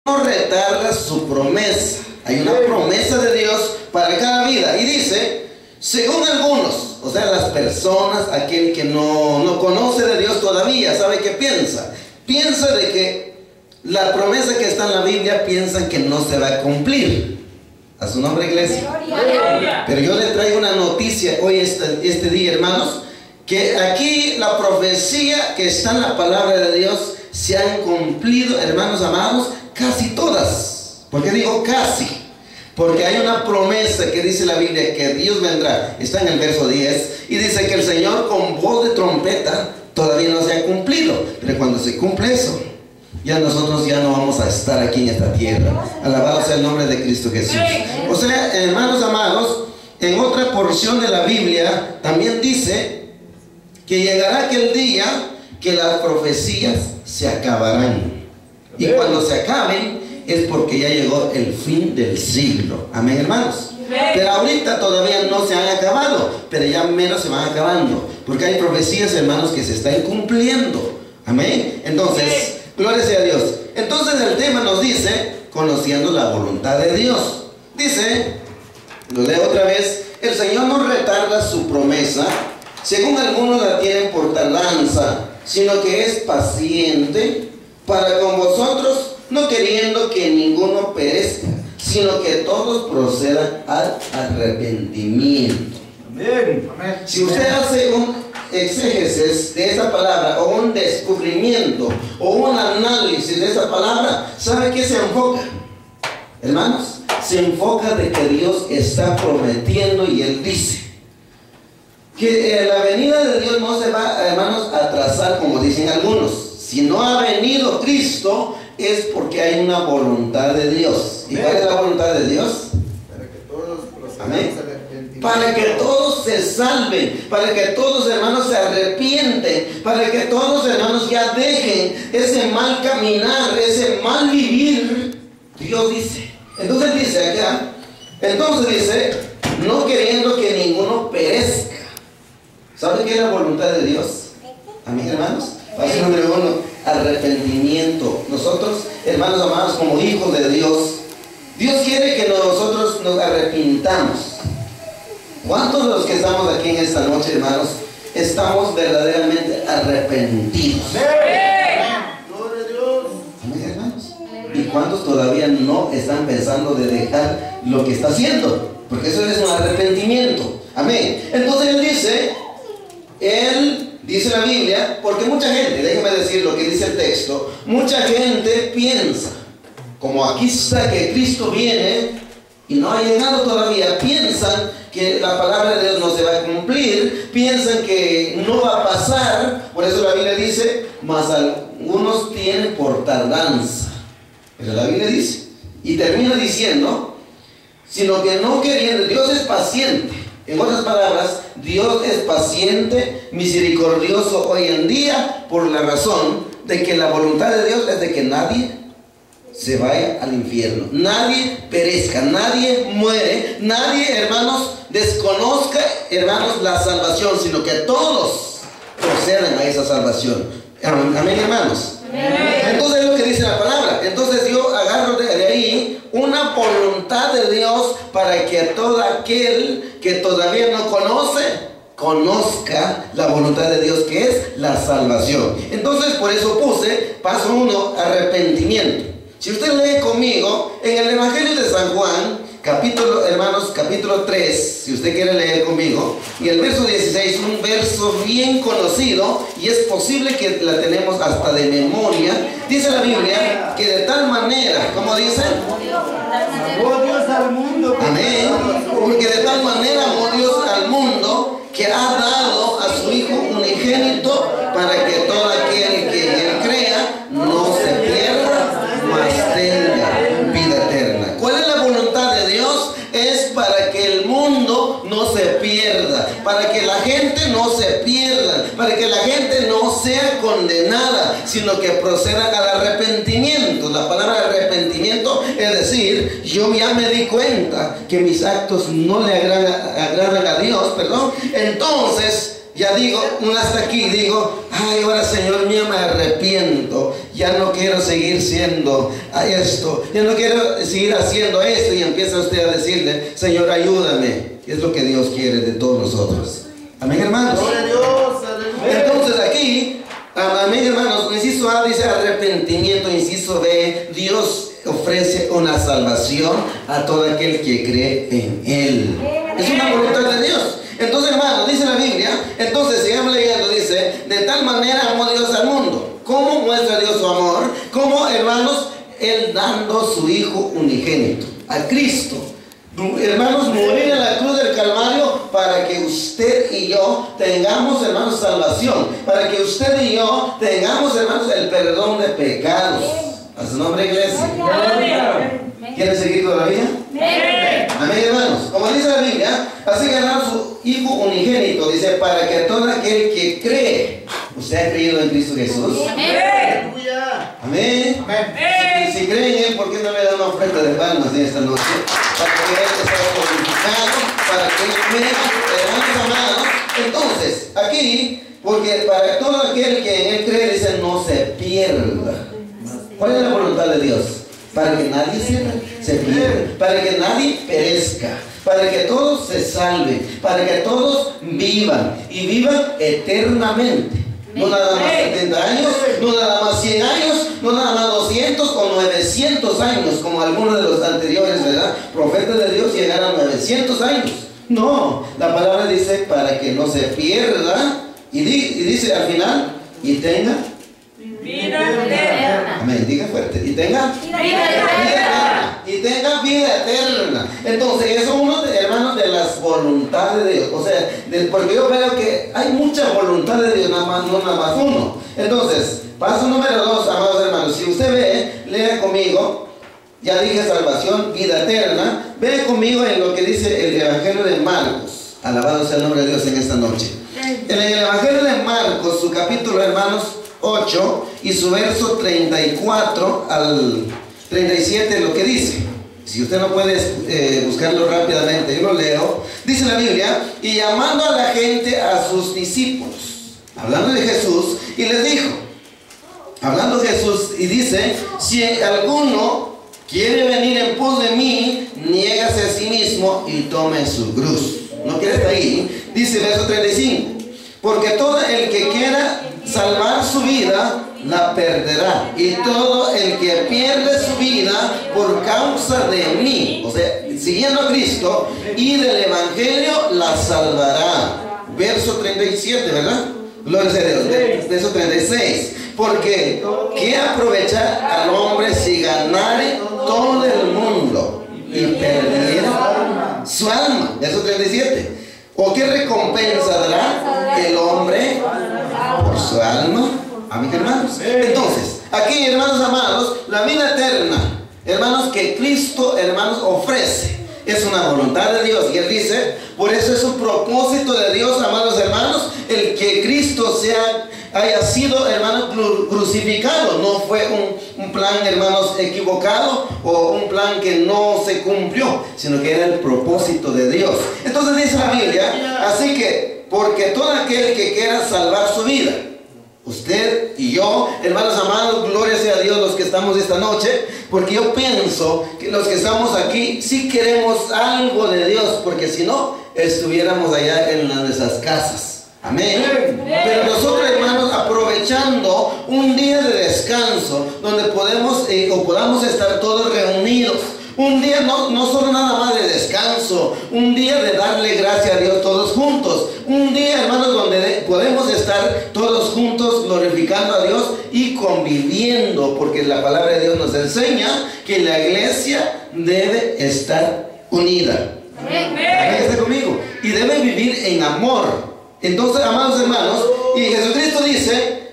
no retarda su promesa. Hay una promesa de Dios para cada vida. Y dice, según algunos, o sea, las personas, aquel que no conoce de Dios todavía, ¿sabe qué piensa? Piensa de que la promesa que está en la Biblia, piensan que no se va a cumplir. A su nombre, iglesia. Pero yo le traigo una noticia hoy, este día, hermanos, que aquí la profecía que está en la palabra de Dios se han cumplido, hermanos amados, casi todas. ¿Por qué digo casi? Porque hay una promesa que dice la Biblia que Dios vendrá. Está en el verso 10 y dice que el Señor con voz de trompeta todavía no se ha cumplido. Pero cuando se cumple eso, ya nosotros ya no vamos a estar aquí en esta tierra. Alabado sea el nombre de Cristo Jesús. O sea, hermanos amados, en otra porción de la Biblia también dice que llegará aquel día que las profecías se acabarán. Y cuando se acaben es porque ya llegó el fin del siglo. Amén, hermanos. Pero ahorita todavía no se han acabado, pero ya menos se van acabando, porque hay profecías, hermanos, que se están cumpliendo. Amén. Entonces, gloria sea a Dios. Entonces el tema nos dice, conociendo la voluntad de Dios. Dice, lo leo otra vez, el Señor no retarda su promesa, según algunos la tienen por tardanza, sino que es paciente para con vosotros, no queriendo que ninguno perezca, sino que todos procedan al arrepentimiento. Amén. Si usted hace un exégesis de esa palabra, o un descubrimiento, o un análisis de esa palabra, ¿sabe qué se enfoca? Hermanos, se enfoca de que Dios está prometiendo, y Él dice que la venida de Dios no se va, hermanos, a atrasar, como dicen algunos. Si no ha venido Cristo, es porque hay una voluntad de Dios. ¿Y cuál es la voluntad de Dios? Para que todos amén, para que todos se salven, para que todos, hermanos, se arrepienten, para que todos, hermanos, ya dejen ese mal caminar, ese mal vivir. Dios dice. Entonces dice acá, no queriendo que ninguno perezca. ¿Sabe qué es la voluntad de Dios? Amén, hermanos. Paso número 1, arrepentimiento. Nosotros, hermanos amados, como hijos de Dios, Dios quiere que nosotros nos arrepintamos. ¿Cuántos de los que estamos aquí en esta noche, hermanos, estamos verdaderamente arrepentidos? Gloria a Dios. Amén, hermanos. ¿Y cuántos todavía no están pensando de dejar lo que está haciendo? Porque eso es un arrepentimiento. Amén. Entonces Él dice la Biblia, porque mucha gente, déjeme decir lo que dice el texto, mucha gente piensa, como aquí está que Cristo viene y no ha llegado todavía, piensan que la palabra de Dios no se va a cumplir, piensan que no va a pasar. Por eso la Biblia dice, mas algunos tienen por tardanza. Pero la Biblia dice, y termina diciendo, sino que no queriendo, Dios es paciente. En otras palabras, Dios es paciente, misericordioso hoy en día, por la razón de que la voluntad de Dios es de que nadie se vaya al infierno, nadie perezca, nadie muere, nadie, hermanos, desconozca, hermanos, la salvación, sino que todos procedan a esa salvación. Amén, hermanos. Entonces es lo que dice la palabra. Entonces yo agarro de ahí una voluntad de Dios para que todo aquel que todavía no conoce, conozca la voluntad de Dios, que es la salvación. Entonces por eso puse, paso 1, arrepentimiento. Si usted lee conmigo en el Evangelio de San Juan, capítulo 3, si usted quiere leer conmigo, y el verso 16, un verso bien conocido, y es posible que la tenemos hasta de memoria. Dice la Biblia que de tal manera, ¿cómo dice? Amó Dios al mundo. Amén. Porque de tal manera amó Dios al mundo, que ha dado a su Hijo unigénito, para que todo aquel que en Él crea no se pierda, mas tenga vida eterna. ¿Cuál es la voluntad de Dios? Es para que el mundo no se pierda, para que la gente no se pierda, para que la gente no sea condenada, sino que proceda al arrepentimiento. La palabra arrepentimiento es decir, yo ya me di cuenta que mis actos no le agradan a Dios, entonces ya digo, hasta aquí digo, ay, ahora Señor mío, me arrepiento. ya no quiero seguir siendo a esto, ya no quiero seguir haciendo esto, y empieza usted a decirle, Señor, ayúdame. Es lo que Dios quiere de todos nosotros. Amén, hermanos. Gloria a Dios, aleluya. Entonces aquí, amén, hermanos, inciso A dice arrepentimiento, inciso B, Dios ofrece una salvación a todo aquel que cree en Él. Es una voluntad de Dios. Entonces, hermanos, dice la Biblia, entonces sigamos leyendo, dice, de tal manera amó Dios al mundo. ¿Cómo muestra Dios su amor? ¿Cómo, hermanos? Él dando su Hijo unigénito, a Cristo. Hermanos, morir en la cruz del Calvario para que usted y yo tengamos, hermanos, salvación. Para que usted y yo tengamos, hermanos, el perdón de pecados. A su nombre, iglesia. ¿Quieren seguir todavía? Amén, hermanos. Como dice la Biblia, así ganó su Hijo unigénito. Dice, para que todo aquel que cree. ¿Usted ha creído en Cristo Jesús? Aleluya. Amén. Si creen en Él, ¿por qué no le dan una ofrenda de palmas en esta noche? Para que Él sea glorificado, para que Él vea, hermanos amados. Entonces, aquí, porque para todo aquel que en Él cree, dice, no se pierda. ¿Cuál es la voluntad de Dios? Para que nadie se pierda, para que nadie perezca, para que todos se salven, para que todos vivan y vivan eternamente. No nada más 70 años, no nada más 100 años, no nada más 200 o 900 años, como algunos de los anteriores, ¿verdad? Profetas de Dios llegaron a 900 años. No, la palabra dice para que no se pierda, y dice al final, y tenga vida eterna. Amén, diga fuerte. Y tenga vida eterna. Y tenga vida eterna. Entonces, eso es uno de, hermanos, de las voluntades de Dios. O sea, porque yo veo que hay mucha voluntad de Dios, nada más, no nada más uno. Entonces, paso número 2, amados hermanos. Si usted ve, lea conmigo. Ya dije salvación, vida eterna. Ve conmigo en lo que dice el Evangelio de Marcos. Alabado sea el nombre de Dios en esta noche. En el Evangelio de Marcos, su capítulo, hermanos, 8 y su verso 34 al 37, lo que dice. Si usted no puede buscarlo rápidamente, yo lo leo. Dice la Biblia, y llamando a la gente, a sus discípulos, hablando de Jesús, y les dijo, hablando Jesús, y dice, si alguno quiere venir en pos de mí, niégase a sí mismo y tome su cruz. ¿No quiere estar ahí? Dice verso 35, porque todo el que quiera salvar su vida, la perderá. Y todo el que pierde su vida por causa de mí, o sea, siguiendo a Cristo y del Evangelio, la salvará. Verso 37, ¿verdad? Gloria a Dios. Verso 36. Porque, ¿qué aprovechar al hombre si ganare todo el mundo y perdiera su alma? Verso 37. ¿O qué recompensa dará el hombre por su alma? Amén, hermanos. Entonces, aquí, hermanos amados, la vida eterna, hermanos, que Cristo, hermanos, ofrece, es una voluntad de Dios. Y Él dice, por eso es un propósito de Dios, amados hermanos, el que Cristo haya sido, hermanos, crucificado. No fue un plan, hermanos, equivocado o un plan que no se cumplió, sino que era el propósito de Dios. Entonces dice la Biblia, así que, porque todo aquel que quiera salvar su vida, usted y yo, hermanos amados, gloria sea a Dios los que estamos esta noche, porque yo pienso que los que estamos aquí sí queremos algo de Dios, porque si no, estuviéramos allá en nuestras casas. Amén. Pero nosotros, hermanos, aprovechando un día de descanso, donde podemos o podamos estar todos reunidos. Un día no solo nada más de descanso, un día de darle gracias a Dios todos juntos. Un día, hermanos, donde podemos estar todos juntos glorificando a Dios y conviviendo, porque la palabra de Dios nos enseña que la iglesia debe estar unida. Amén. Está conmigo. Y debe vivir en amor. Entonces, amados hermanos, y Jesucristo dice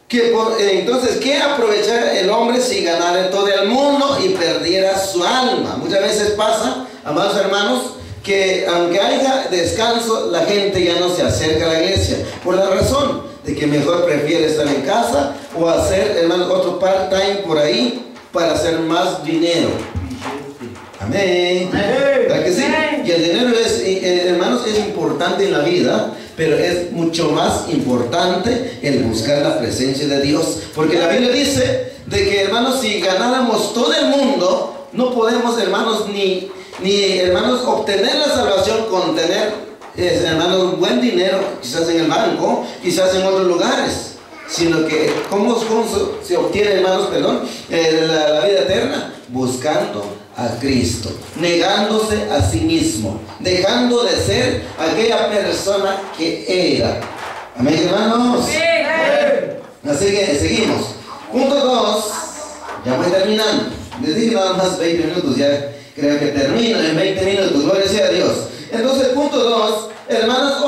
que entonces, ¿qué aprovechar el hombre si ganara todo el mundo y perdiera su alma? Muchas veces pasa, amados hermanos, que aunque haya descanso, la gente ya no se acerca a la iglesia, por la razón de que mejor prefiere estar en casa o hacer, hermanos, otro part-time por ahí para hacer más dinero. Amén. ¿Verdad que sí? Y el dinero es, hermanos, es importante en la vida, pero es mucho más importante el buscar la presencia de Dios, porque la Biblia dice de que, hermanos, si ganáramos todo el mundo, no podemos, hermanos, ni hermanos, obtener la salvación con tener, hermanos, buen dinero, quizás en el banco, quizás en otros lugares, sino que ¿cómo se obtiene, hermanos, la vida eterna? Buscando a Cristo, negándose a sí mismo, dejando de ser aquella persona que era. Amén, hermanos. Así que seguimos. Punto 2, ya voy terminando. Les dije nada más 20 minutos, ya creo que termino en 20 minutos, gloria sea a Dios. Entonces, punto 2, hermanos,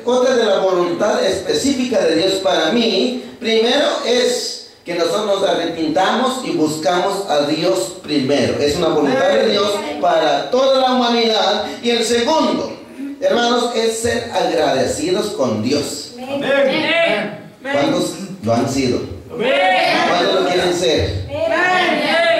otra de la voluntad específica de Dios para mí, primero es que nosotros nos arrepintamos y buscamos a Dios primero. Es una voluntad de Dios para toda la humanidad. Y el segundo, hermanos, es ser agradecidos con Dios. ¿Cuántos lo han sido? ¿Cuántos lo quieren ser?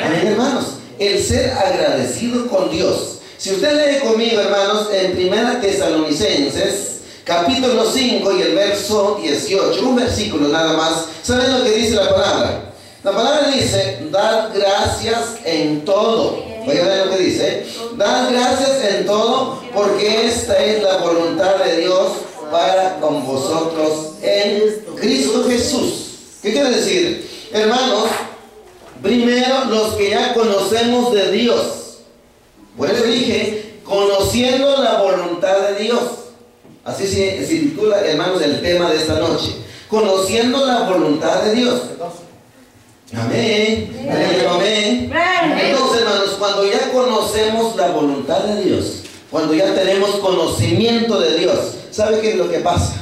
Amén, hermanos. El ser agradecido con Dios. Si usted lee conmigo, hermanos, en 1 Tesalonicenses capítulo 5 y el verso 18, un versículo nada más. ¿Saben lo que dice la palabra? La palabra dice: dad gracias en todo. Voy a ver lo que dice. Dad gracias en todo, porque esta es la voluntad de Dios para con vosotros en Cristo Jesús. ¿Qué quiere decir? Hermanos, primero los que ya conocemos de Dios. Por eso dije, conociendo la voluntad de Dios. Así se titula, hermanos, el tema de esta noche. Conociendo la voluntad de Dios. Amén. Amén. Entonces, hermanos, cuando ya conocemos la voluntad de Dios, cuando ya tenemos conocimiento de Dios, ¿sabe qué es lo que pasa?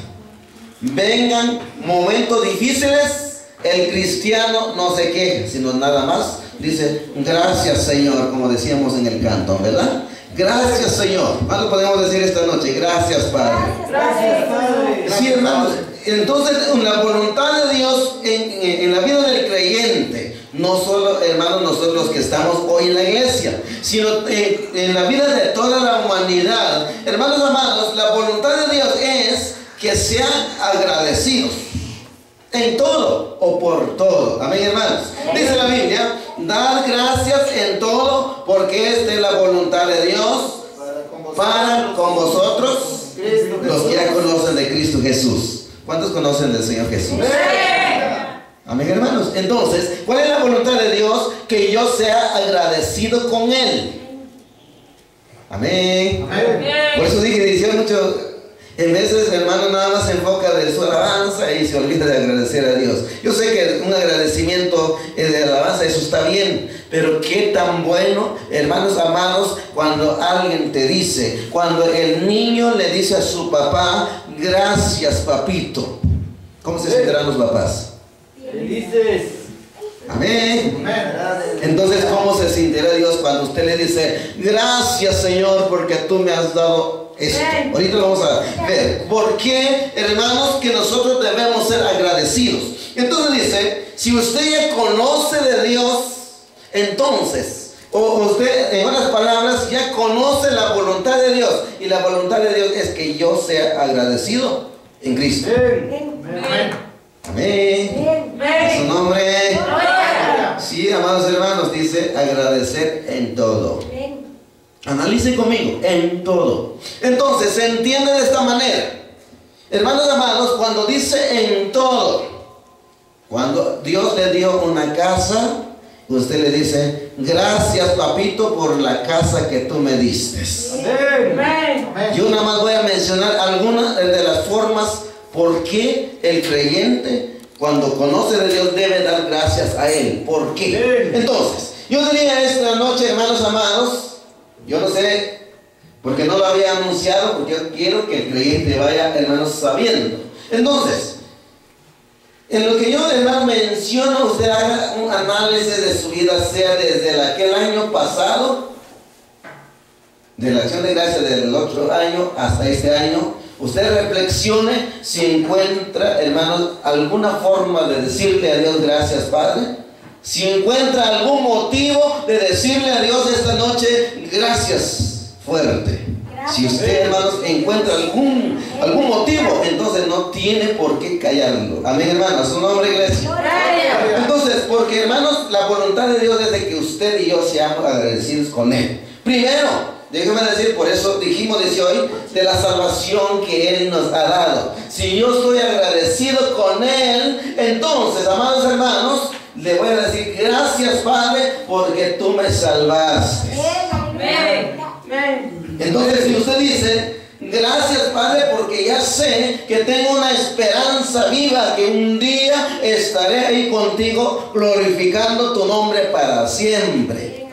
Vengan momentos difíciles, el cristiano no se queja, sino nada más dice: gracias, Señor, como decíamos en el canto, ¿verdad? Gracias, Señor. ¿Cuánto podemos decir esta noche? Gracias, Padre. Gracias, Padre. Sí, hermanos. Entonces, la voluntad de Dios en la vida del creyente, no solo, hermanos, nosotros los que estamos hoy en la iglesia, sino en la vida de toda la humanidad. Hermanos amados, la voluntad de Dios es que sean agradecidos en todo o por todo. Amén, hermanos. Dice la Biblia: dad gracias en todo, porque esta es la voluntad de Dios para con vosotros, los que ya conocen de Cristo Jesús. ¿Cuántos conocen del Señor Jesús? Amén, hermanos. Entonces, ¿cuál es la voluntad de Dios? Que yo sea agradecido con Él. Amén. Por eso dije, dice mucho. En veces, hermano, nada más se enfoca de su alabanza y se olvida de agradecer a Dios. Yo sé que un agradecimiento de alabanza, eso está bien, pero qué tan bueno, hermanos amados, cuando alguien te dice, cuando el niño le dice a su papá: gracias, papito. ¿Cómo se sentirán los papás? Felices. Amén. Entonces, ¿cómo se sentirá Dios cuando usted le dice: gracias, Señor, porque tú me has dado esto? Ahorita lo vamos a ver. ¿Por qué, hermanos, que nosotros debemos ser agradecidos? Entonces dice: si usted ya conoce de Dios, entonces, o usted, en otras palabras, ya conoce la voluntad de Dios. Y la voluntad de Dios es que yo sea agradecido en Cristo. Amén. En su nombre. Sí, amados hermanos, dice: agradecer en todo. Analice conmigo, en todo. Entonces, se entiende de esta manera. Hermanos amados, cuando dice en todo, cuando Dios le dio una casa, usted le dice: gracias, papito, por la casa que tú me diste. Yo nada más voy a mencionar algunas de las formas por qué el creyente, cuando conoce de Dios, debe dar gracias a Él. ¿Por qué? Entonces, yo diría esta noche, hermanos amados, yo no sé, porque no lo había anunciado, porque yo quiero que el creyente vaya, hermanos, sabiendo. Entonces, en lo que yo, hermano, menciono, usted haga un análisis de su vida, sea desde aquel año pasado, de la acción de gracia del otro año hasta este año. Usted reflexione si encuentra, hermanos, alguna forma de decirle a Dios: gracias, Padre. Si encuentra algún motivo de decirle a Dios esta noche: gracias, fuerte. Si usted, hermanos, encuentra algún motivo, entonces no tiene por qué callarlo. Amén, hermanos. Su nombre, iglesia. Entonces, porque, hermanos, la voluntad de Dios es de que usted y yo seamos agradecidos con Él. Primero, déjeme decir, por eso dijimos desde hoy, de la salvación que Él nos ha dado. Si yo estoy agradecido con Él, entonces, amados hermanos, le voy a decir, gracias, Padre, porque tú me salvaste. Entonces, si usted dice, gracias, Padre, porque ya sé que tengo una esperanza viva, que un día estaré ahí contigo glorificando tu nombre para siempre.